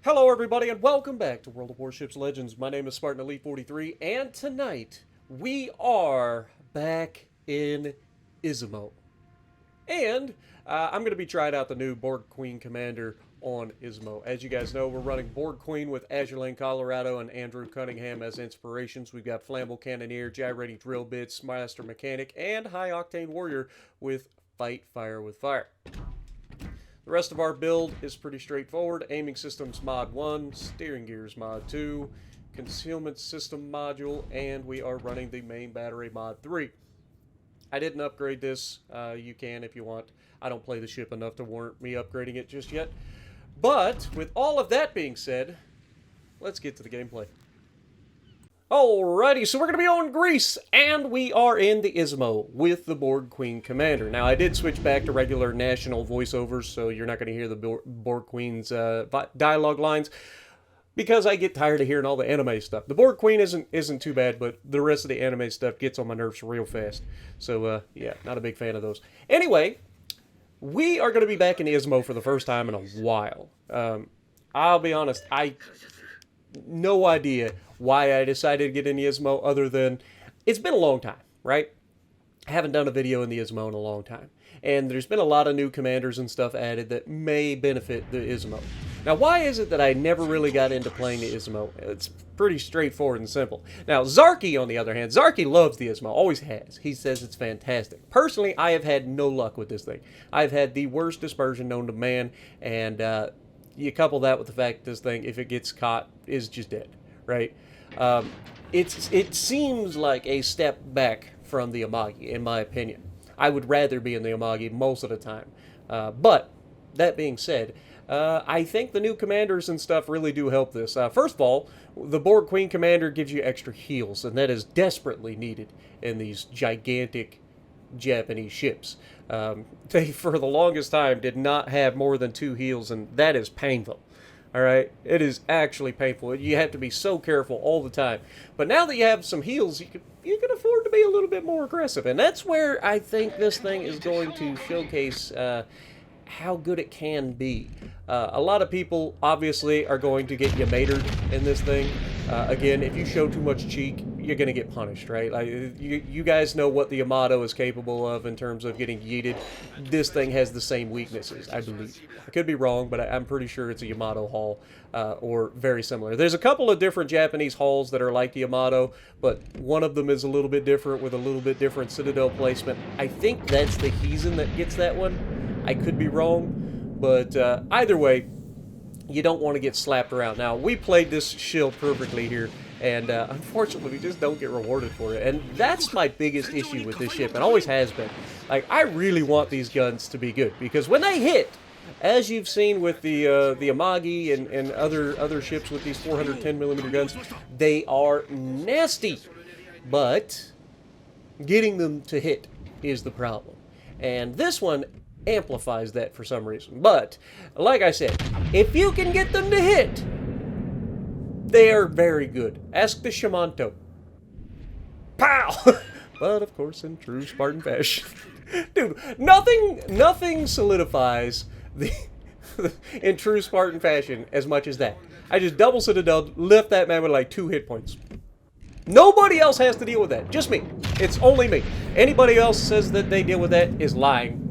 Hello everybody and welcome back to World of Warships Legends. My name is Spartan Elite 43 and tonight we are back in Izumo. And I'm going to be trying out the new Borg Queen Commander on Izumo. As you guys know, we're running Borg Queen with Azure Lane Colorado and Andrew Cunningham as inspirations. We've got Flammable Cannoneer, Gyrating Drill Bits, Master Mechanic, and High Octane Warrior with Fight Fire with Fire. The rest of our build is pretty straightforward. Aiming Systems Mod 1, Steering Gears Mod 2, Concealment System Module, and we are running the Main Battery Mod 3. I didn't upgrade this. You can if you want. I don't play the ship enough to warrant me upgrading it just yet. But, with all of that being said, let's get to the gameplay. Alrighty, so we're going to be on Greece, and we are in the Izumo with the Borg Queen Commander. Now, I did switch back to regular national voiceovers, so you're not going to hear the Borg Queen's dialogue lines, because I get tired of hearing all the anime stuff. The Borg Queen isn't too bad, but the rest of the anime stuff gets on my nerves real fast. So, yeah, not a big fan of those. Anyway, we are going to be back in Izumo for the first time in a while. I'll be honest, no idea why I decided to get in the Izumo other than it's been a long time, right? I haven't done a video in the Izumo in a long time. And there's been a lot of new commanders and stuff added that may benefit the Izumo. Now, why is it that I never really got into playing the Izumo? It's pretty straightforward and simple. Now, Zarky, on the other hand, Zarky loves the Izumo, always has. He says it's fantastic. Personally, I have had no luck with this thing. I've had the worst dispersion known to man, and you couple that with the fact that this thing, if it gets caught, is just dead, right? It seems like a step back from the Amagi, in my opinion. I would rather be in the Amagi most of the time. But, that being said, I think the new commanders and stuff really do help this. First of all, the Borg Queen Commander gives you extra heals, and that is desperately needed in these gigantic Japanese ships. They, for the longest time, did not have more than 2 heals, and that is painful. Alright? It is actually painful. You have to be so careful all the time. But now that you have some heals, you can afford to be a little bit more aggressive. And that's where I think this thing is going to showcase how good it can be. A lot of people, obviously, are going to get you matered in this thing. Again, if you show too much cheek, you're going to get punished, right? Like, you guys know what the Yamato is capable of in terms of getting yeeted. This thing has the same weaknesses, I believe. I could be wrong, but I'm pretty sure it's a Yamato hull, or very similar. There's a couple of different Japanese hulls that are like the Yamato, but one of them is a little bit different with a little bit different citadel placement. I think that's the Heezen that gets that one. I could be wrong, but either way, you don't want to get slapped around. Now, we played this shield perfectly here, and unfortunately, we just don't get rewarded for it. And that's my biggest issue with this ship, and always has been. Like, I really want these guns to be good, because when they hit, as you've seen with the Amagi and other ships with these 410mm guns, they are nasty. But getting them to hit is the problem. And this one amplifies that for some reason. But, like I said, if you can get them to hit, they are very good. Ask the Shamanto. Pow! But, of course, in true Spartan fashion. Dude, nothing solidifies in true Spartan fashion as much as that. I just double citadel, lift that man with like 2 hit points. Nobody else has to deal with that. Just me. It's only me. Anybody else says that they deal with that is lying.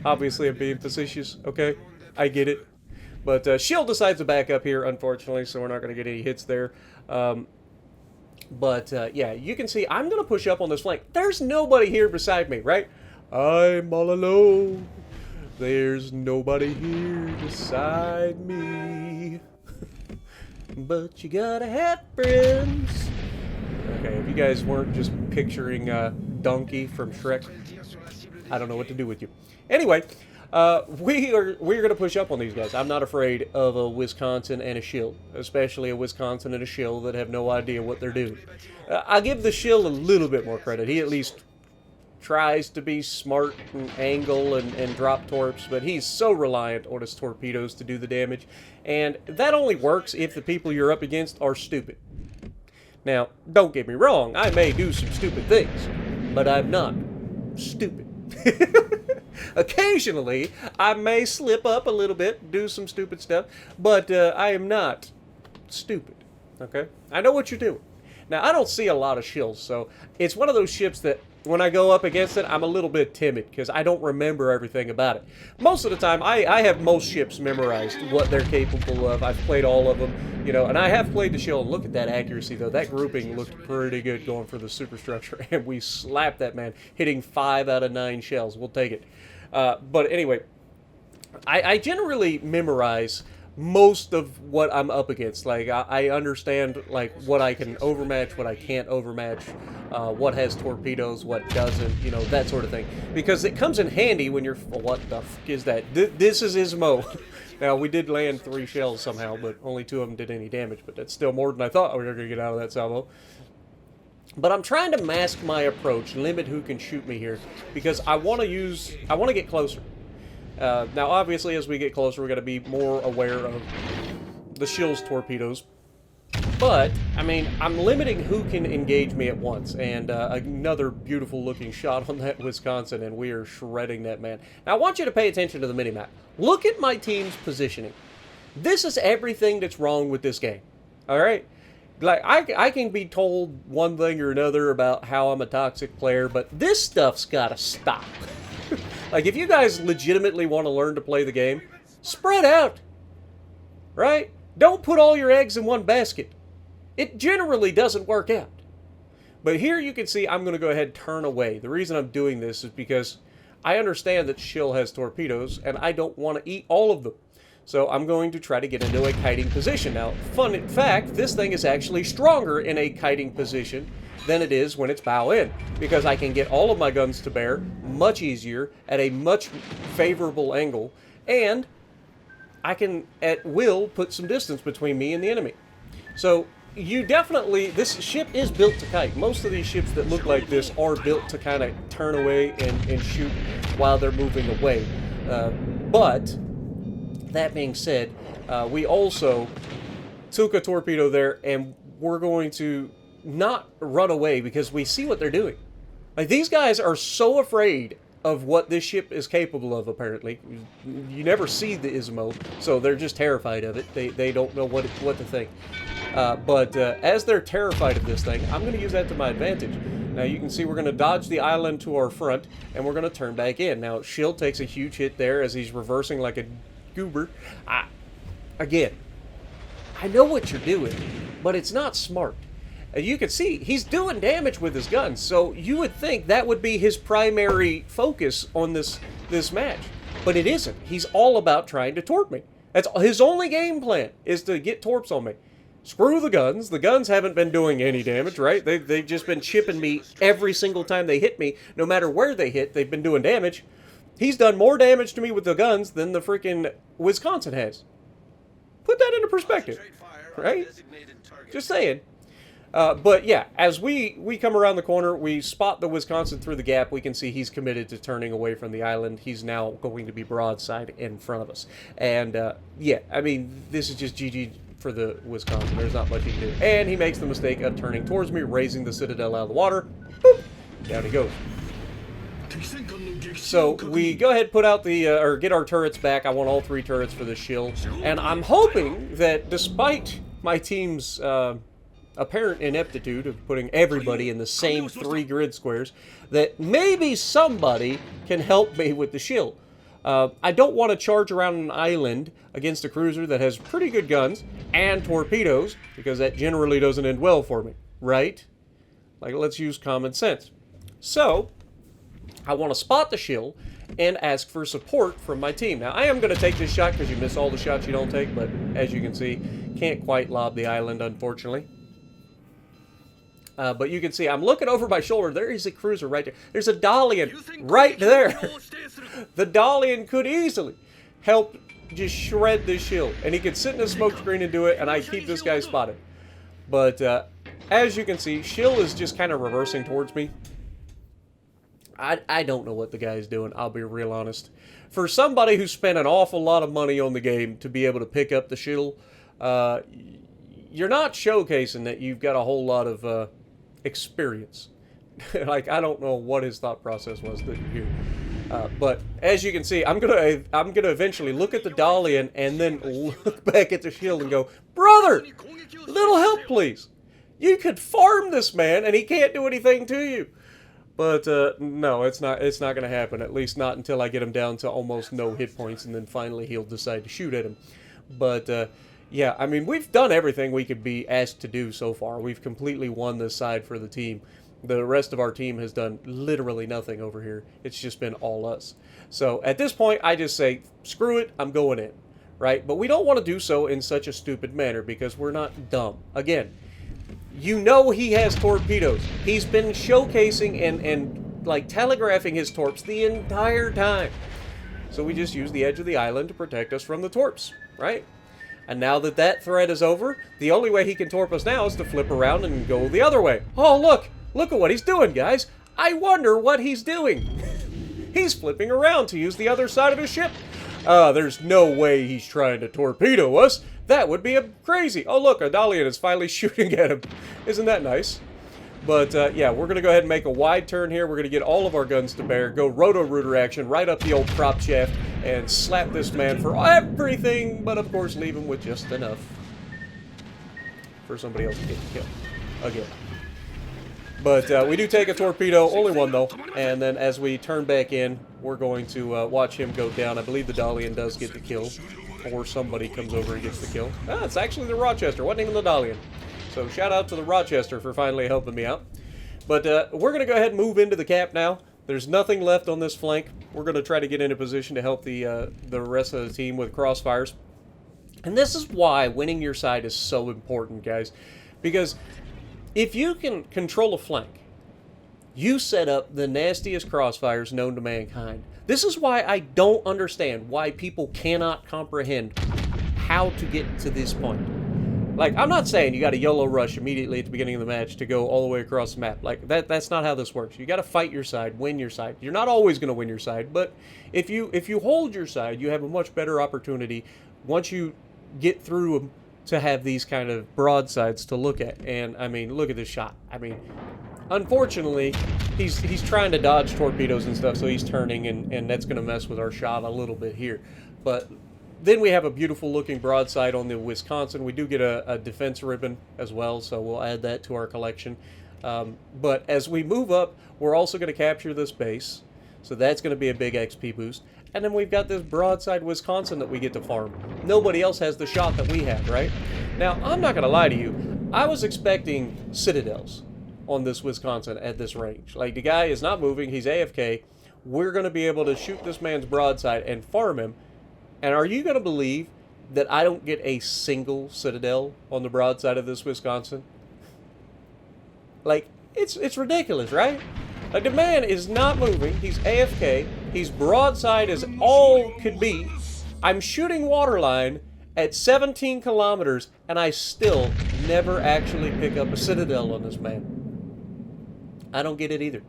Obviously, I'm being facetious, okay? I get it. But Shield decides to back up here, unfortunately, so we're not going to get any hits there. Yeah, you can see I'm going to push up on this flank. There's nobody here beside me, right? I'm all alone. There's nobody here beside me. But you gotta have friends. Okay, if you guys weren't just picturing Donkey from Shrek, I don't know what to do with you. Anyway, we're going to push up on these guys. I'm not afraid of a Wisconsin and a shield, especially a Wisconsin and a shield that have no idea what they're doing. I'll give the shield a little bit more credit. He at least tries to be smart and angle and drop torps, but he's so reliant on his torpedoes to do the damage. And that only works if the people you're up against are stupid. Now, don't get me wrong, I may do some stupid things, but I'm not stupid. Occasionally, I may slip up a little bit, do some stupid stuff, but I am not stupid, okay? I know what you're doing. Now, I don't see a lot of shills, so it's one of those ships that when I go up against it, I'm a little bit timid because I don't remember everything about it. Most of the time, I have most ships memorized, what they're capable of. I've played all of them, you know, and I have played the shield. Look at that accuracy, though. That grouping looked pretty good going for the superstructure, and we slapped that man, hitting 5 out of 9 shells. We'll take it. But anyway, I generally memorize most of what I'm up against. Like, I understand, like, what I can overmatch, what I can't overmatch, what has torpedoes, what doesn't, you know, that sort of thing. Because it comes in handy when you're... What the fuck is that? This is Izumo. Now, we did land 3 shells somehow, but only 2 of them did any damage. But that's still more than I thought we were going to get out of that salvo. But I'm trying to mask my approach, limit who can shoot me here, because I want to get closer. Now, obviously, as we get closer, we're going to be more aware of the shill's torpedoes. But, I mean, I'm limiting who can engage me at once. And another beautiful-looking shot on that Wisconsin, and we are shredding that man. Now, I want you to pay attention to the minimap. Look at my team's positioning. This is everything that's wrong with this game. All right? Like, I can be told one thing or another about how I'm a toxic player, but this stuff's got to stop. Like, if you guys legitimately want to learn to play the game, spread out, right? Don't put all your eggs in one basket. It generally doesn't work out. But here you can see I'm going to go ahead and turn away. The reason I'm doing this is because I understand that Shill has torpedoes, and I don't want to eat all of them. So I'm going to try to get into a kiting position. Now, fun fact, this thing is actually stronger in a kiting position than it is when it's bow in, because I can get all of my guns to bear much easier at a much favorable angle, and I can at will put some distance between me and the enemy. So you definitely, this ship is built to kite. Most of these ships that look like this are built to kind of turn away and shoot while they're moving away. But that being said, we also took a torpedo there, and we're going to not run away because we see what they're doing. Like, these guys are so afraid of what this ship is capable of, apparently. You never see the Izumo, so they're just terrified of it. They don't know what to think. But as they're terrified of this thing, I'm going to use that to my advantage. Now, you can see we're going to dodge the island to our front, and we're going to turn back in. Now, Shield takes a huge hit there as he's reversing like a goober. Again, I know what you're doing, but it's not smart. And you can see he's doing damage with his guns, so you would think that would be his primary focus on this match. But it isn't. He's all about trying to torp me. That's his only game plan, is to get torps on me. Screw the guns. The guns haven't been doing any damage, right? They've just been chipping me every single time they hit me. No matter where they hit, they've been doing damage. He's done more damage to me with the guns than the freaking Wisconsin has. Put that into perspective, right? Just saying. But yeah, as we come around the corner, we spot the Wisconsin through the gap. We can see he's committed to turning away from the island. He's now going to be broadside in front of us. And yeah, I mean, this is just GG for the Wisconsin. There's not much he can do. And he makes the mistake of turning towards me, raising the Citadel out of the water. Boop! Down he goes. So we go ahead and put out the, or get our turrets back. I want all 3 turrets for this shield. And I'm hoping that despite my team's apparent ineptitude of putting everybody in the same 3 grid squares, that maybe somebody can help me with the shield. I don't want to charge around an island against a cruiser that has pretty good guns and torpedoes, because that generally doesn't end well for me, right? Like, let's use common sense. So I want to spot the shield and ask for support from my team. Now, I am going to take this shot because you miss all the shots you don't take, but as you can see, can't quite lob the island, unfortunately. But you can see, I'm looking over my shoulder. There is a cruiser right there. There's a Dalian right there. The Dalian could easily help just shred this shield. And he could sit in a smoke screen and do it, and I keep this guy spotted. But as you can see, Shill is just kind of reversing towards me. I don't know what the guy's doing, I'll be real honest. For somebody who spent an awful lot of money on the game to be able to pick up the Shill, you're not showcasing that you've got a whole lot of experience. Like, I don't know what his thought process was here. But as you can see, I'm gonna eventually look at the Dalian and then look back at the shield and go, brother, little help, please. You could farm this man, and he can't do anything to you. But no, it's not going to happen. At least not until I get him down to almost no hit points, and then finally he'll decide to shoot at him. But yeah, I mean, we've done everything we could be asked to do so far. We've completely won this side for the team. The rest of our team has done literally nothing over here. It's just been all us. So at this point, I just say, screw it, I'm going in, right? But we don't want to do so in such a stupid manner because we're not dumb. Again, you know he has torpedoes. He's been showcasing and like telegraphing his torps the entire time. So we just use the edge of the island to protect us from the torps, right? And now that that threat is over, the only way he can torp us now is to flip around and go the other way. Oh, look! Look at what he's doing, guys! I wonder what he's doing! He's flipping around to use the other side of his ship! There's no way he's trying to torpedo us! That would be crazy! Oh, look, a Dalian is finally shooting at him. Isn't that nice? But, yeah, we're going to go ahead and make a wide turn here. We're going to get all of our guns to bear, go roto-rooter action right up the old prop shaft, and slap this man for everything, but of course leave him with just enough for somebody else to get the kill. Again. But we do take a torpedo, only one though, and then as we turn back in, we're going to watch him go down. I believe the Dalian does get the kill, or somebody comes over and gets the kill. Ah, it's actually the Rochester, wasn't even the Dalian. So shout out to the Rochester for finally helping me out. But we're going to go ahead and move into the cap now. There's nothing left on this flank. We're going to try to get into position to help the rest of the team with crossfires. And this is why winning your side is so important, guys. Because if you can control a flank, you set up the nastiest crossfires known to mankind. This is why I don't understand why people cannot comprehend how to get to this point. Like, I'm not saying you got to YOLO rush immediately at the beginning of the match to go all the way across the map. Like, that's not how this works. You got to fight your side, win your side. You're not always going to win your side, but if you hold your side, you have a much better opportunity once you get through them to have these kind of broadsides to look at. And, I mean, look at this shot. I mean, unfortunately, he's trying to dodge torpedoes and stuff, so he's turning, and that's going to mess with our shot a little bit here. But then we have a beautiful looking broadside on the Wisconsin. We do get a defense ribbon as well, so we'll add that to our collection. But as we move up, we're also going to capture this base, so that's going to be a big XP boost. And then we've got this broadside Wisconsin that we get to farm. Nobody else has the shot that we have, right? Now, I'm not going to lie to you. I was expecting citadels on this Wisconsin at this range. Like, the guy is not moving. He's AFK. We're going to be able to shoot this man's broadside and farm him. And are you going to believe that I don't get a single citadel on the broadside of this Wisconsin? Like, it's ridiculous, right? Like, the man is not moving. He's AFK. He's broadside as all could be. I'm shooting waterline at 17 kilometers, and I still never actually pick up a citadel on this man. I don't get it either.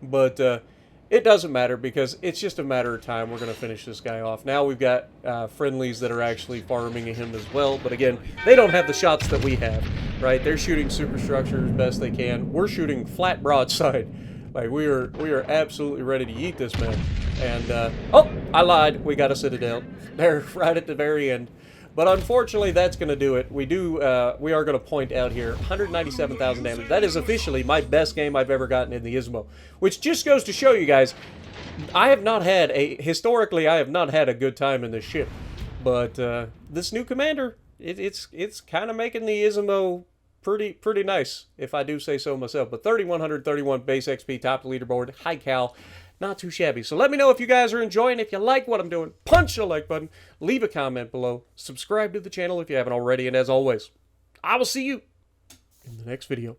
But, it doesn't matter because it's just a matter of time. We're going to finish this guy off. Now we've got friendlies that are actually farming him as well. But again, they don't have the shots that we have, right? They're shooting superstructure as best they can. We're shooting flat broadside. Like, we are absolutely ready to yeet this man. And, oh, I lied. We got a citadel there right at the very end. But unfortunately, that's going to do it. We are going to point out here, 197,000 damage. That is officially my best game I've ever gotten in the Izumo. Which just goes to show you guys, historically, I have not had a good time in this ship. But this new commander, it's kind of making the Izumo pretty nice, if I do say so myself. But 3,131 base XP, top of the leaderboard, high cal. Not too shabby. So let me know if you guys are enjoying. If you like what I'm doing, punch the like button, leave a comment below, subscribe to the channel if you haven't already, and as always, I will see you in the next video.